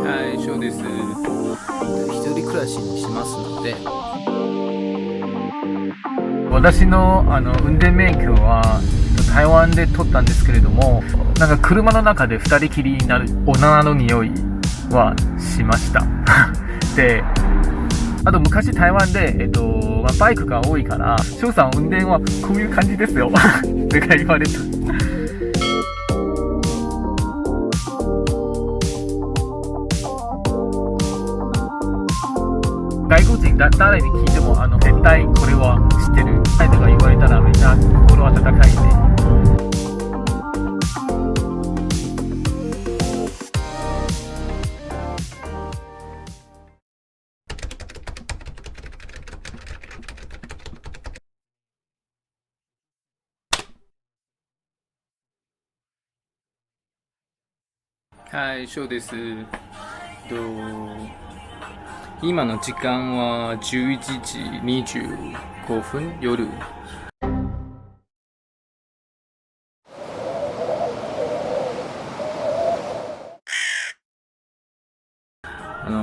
はい、そうです。一人暮らしにしますので、私の運転免許は台湾で取ったんですけれども、なんか車の中で2人きりになるおならの匂いはしましたで、あと昔台湾で、バイクが多いから翔さん運転はこういう感じですよとか言われた。外国人誰に聞いても絶対これは知ってるとか言われたらめっちゃ心温かいね。はい、そうです。今の時間は11時25分夜。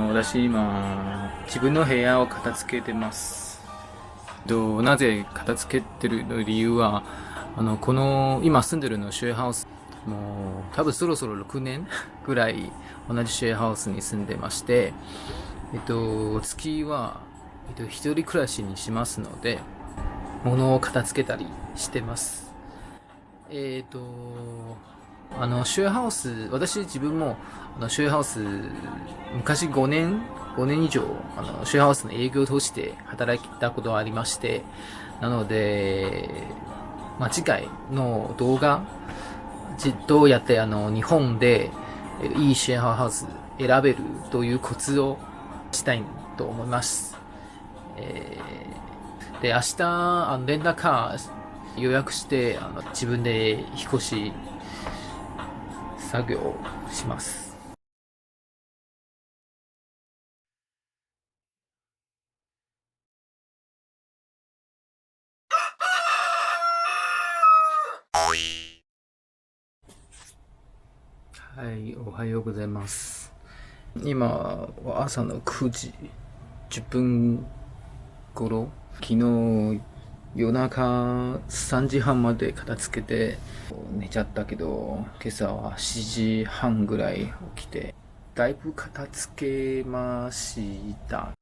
私今自分の部屋を片付けてます。なぜ片付けてるの理由は、この今住んでるのシェアハウス、もう多分そろそろ6年ぐらい同じシェアハウスに住んでまして、月は、一人暮らしにしますので、物を片付けたりしてます。シェアハウス、私自分もシェアハウス昔5年以上シェアハウスの営業を通して働いたことがありまして、なので、次回の動画どうやって日本でいいシェアハウス選べるというコツをしたいと思います。で、明日レンタカー予約して自分で引っ越し作業をします。はい、おはようございます。今は朝の9時10分頃、昨日夜中3時半まで片付けて寝ちゃったけど、今朝は7時半ぐらい起きてだいぶ片付けました。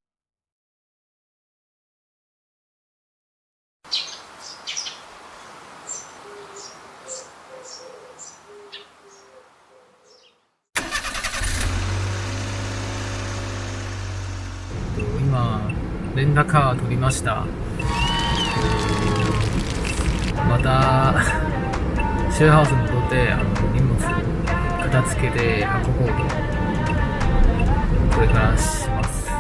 今レンタカー取りました。またシェアハウスに戻って荷物片付けて運ぼうとこれからします。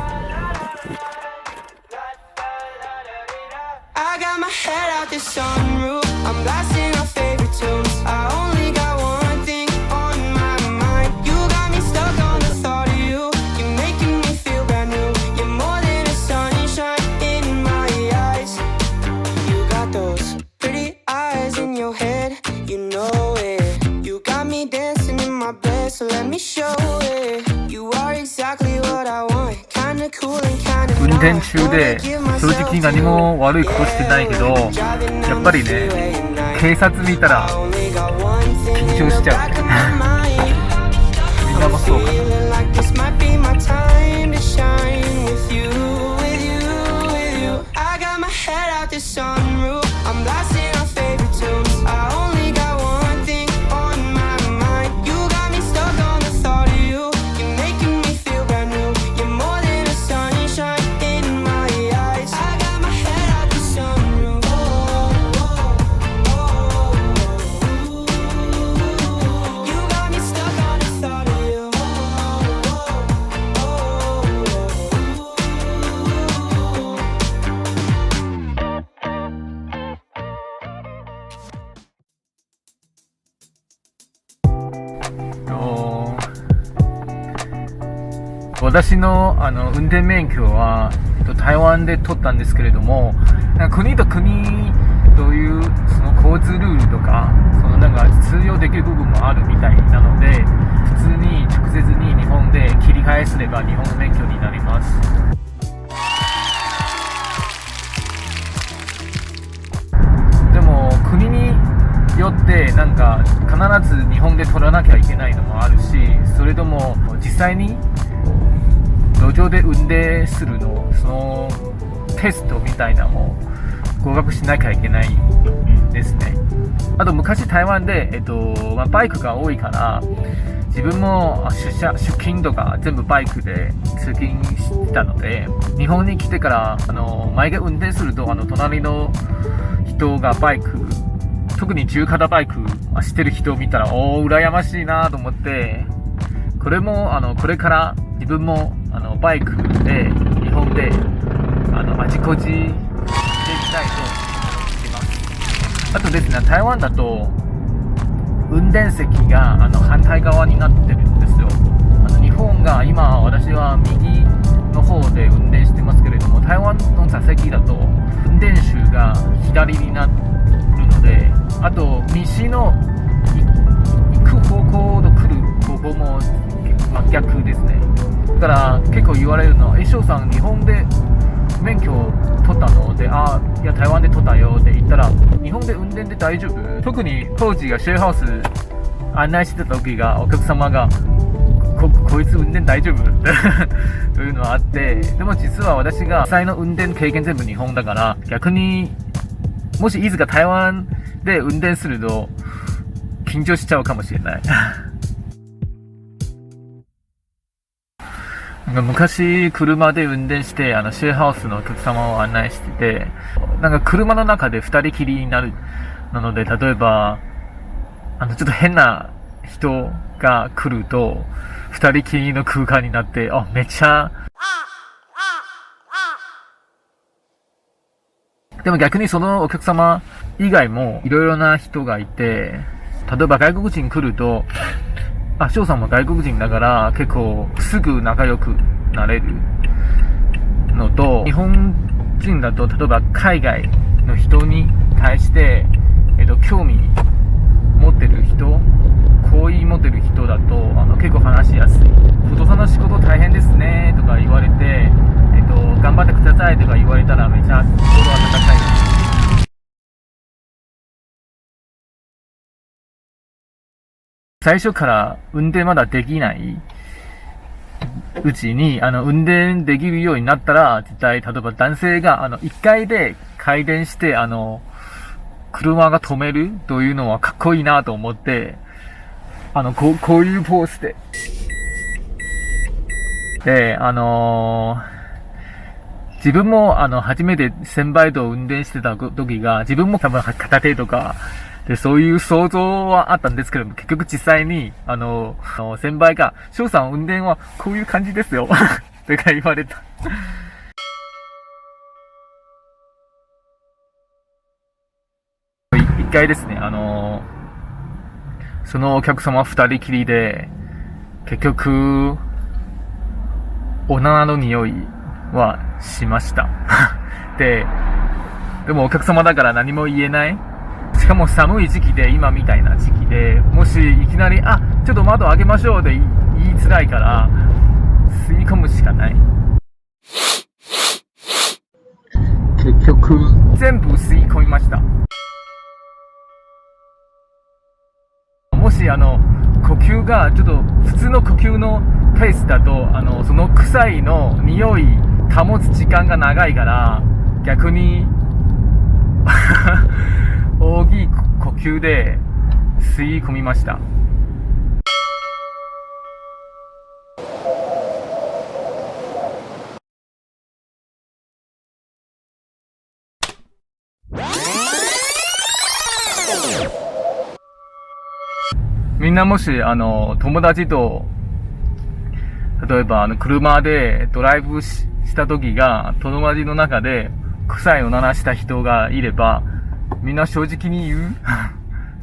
I got my head out the sunroof. I'm blasting our favorite tunes. I only got one thing on my mind. You got me stuck on the thought of you. You're making me feel brand new. You're more than a sunshine in my eyes. You got those pretty eyes in your head. You know it. You got me dancing in my bed, so let me show it. You are exactly what I want. Kinda cool and kinda 運転中で正直何も悪いことしてないけど、やっぱりね、警察見たら緊張しちゃうみんなもそうかな。私の運転免許は台湾で取ったんですけれども、国と国というその交通ルールとかなんか通用できる部分もあるみたいなので、普通に直接に日本で切り替ええすれば日本語勉強になります。でも国によってなんか必ず日本で取らなきゃいけないのもあるし、それとも実際に路上で運転するのそのテストみたいなのも合格しなきゃいけないですね。あと昔台湾で、バイクが多いから自分も出勤とか全部バイクで通勤してたので、日本に来てから前が運転すると隣の人がバイク、特に中型バイクしてる人を見たら羨ましいなと思って、これもこれから自分もバイクで日本であちこち行ってみたいと思っています。あとですね、台湾だと運転席が反対側になってるんですよ。日本が今私は右の方で運転してますけれども、台湾の座席だと運転手が左になるので、あと西の行く方向と来る方向も真逆ですね。だから結構言われるのは、翔さん日本で免許取ったので、いや台湾で取ったよって言ったら、日本で運転で大丈夫？特に当時がシェアハウス案内してた時がお客様がこいつ運転大丈夫というのはあって、でも実は私が実際の運転経験全部日本だから、逆にもしいつか台湾で運転すると緊張しちゃうかもしれない昔車で運転してシェアハウスのお客様を案内してて、なんか車の中で二人きりになるので、例えばちょっと変な人が来ると二人きりの空間になって、めっちゃでも逆にそのお客様以外もいろいろな人がいて、例えば外国人来ると、翔さんも外国人だから結構すぐ仲良くなれるのと、日本人だと例えば海外の人に対して、興味持ってる人、好意持ってる人だと結構話しやすい。不動産の仕事大変ですねとか言われて、頑張ってくださいとか言われたらめちゃ心温かい。最初から運転まだできないうちに運転できるようになったら、絶対例えば男性が1階で回転して車が止めるというのはかっこいいなと思って、こういうポーズで自分も初めて先輩と運転してた時が、自分も多分片手とかでそういう想像はあったんですけども、結局実際に先輩が翔さん運転はこういう感じですよとか言われた一回ですね、そのお客様二人きりで結局おならの匂いはしましたでもお客様だから何も言えない。しかも寒い時期で、今みたいな時期で、もしいきなりちょっと窓開けましょうで言いづらいから、吸い込むしかない。結局全部吸い込みました。もし呼吸がちょっと普通の呼吸のペースだとその臭いの匂い保つ時間が長いから、逆に大きい呼吸で吸い込みました。みんなもし友達と例えば車でドライブした時が、友達の中で臭いおならした人がいれば、みんな正直に言う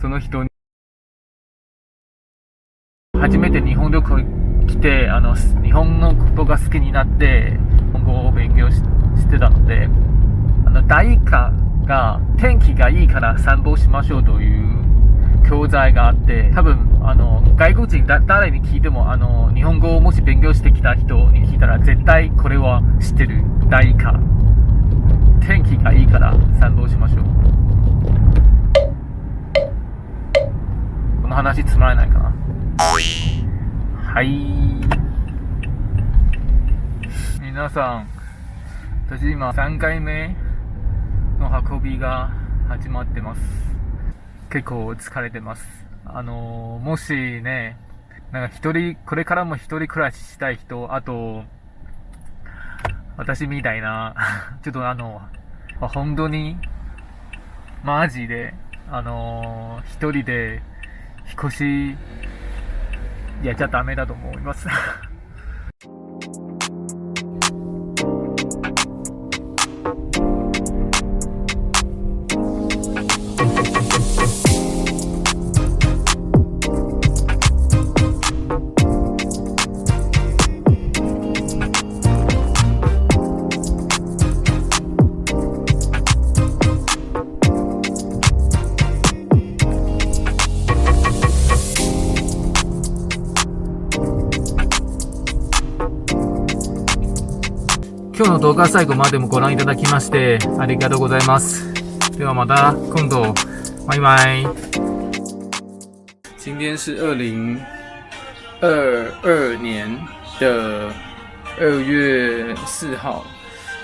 その人に。初めて日本旅行来て日本のことが好きになって日本語を勉強してたので、第一課が天気がいいから散歩しましょうという教材があって、多分外国人誰に聞いても日本語をもし勉強してきた人に聞いたら絶対これは知ってる。大化。天気がいいから賛同しましょう。この話つまらないかな。はい。皆さん、私今3回目の運びが始まってます。結構疲れてます。もしね、なんかこれからも一人暮らししたい人、あと、私みたいな、ちょっと本当に、マジで、一人で、引っ越し、やっちゃダメだと思います。今日の動画最後までもご覧いただきましてありがとうございます。ではまた今度，拜拜。今天是2022年的2月4号，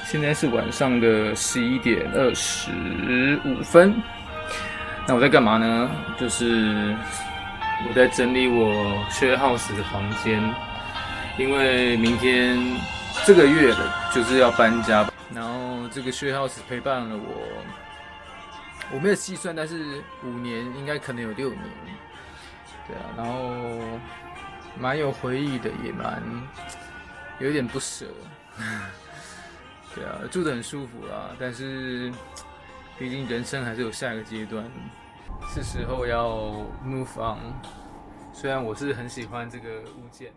现在是晚上的11点25分。那我在干嘛呢？就是我在整理我 share house 的房间，因为明天这个月的就是要搬家，然后这个share house陪伴了我没有细算，但是5年，应该可能有6年，对啊，然后蛮有回忆的，也有点不舍，对啊，住得很舒服啦，但是毕竟人生还是有下一个阶段，是时候要 move on。虽然我是很喜欢这个物件。